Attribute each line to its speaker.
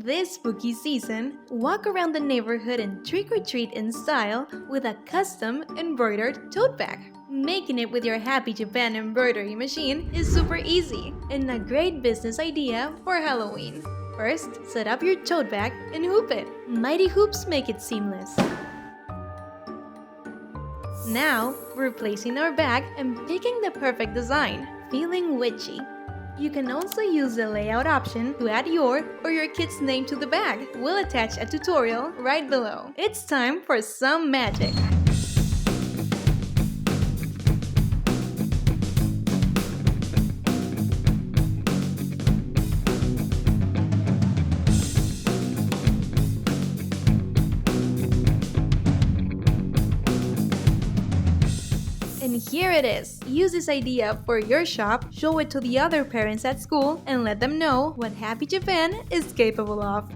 Speaker 1: This spooky season, walk around the neighborhood and trick-or-treat in style with a custom embroidered tote bag. Making it with your Happy Japan embroidery machine is super easy and a great business idea for Halloween. First, set up your tote bag and hoop it. Mighty hoops make it seamless. Now, we're placing our bag and picking the perfect design, feeling witchy. You can also use the layout option to add your or your kid's name to the bag. We'll attach a tutorial right below. It's time for some magic! And here it is! Use this idea for your shop, show it to the other parents at school, and let them know what Happy Japan is capable of.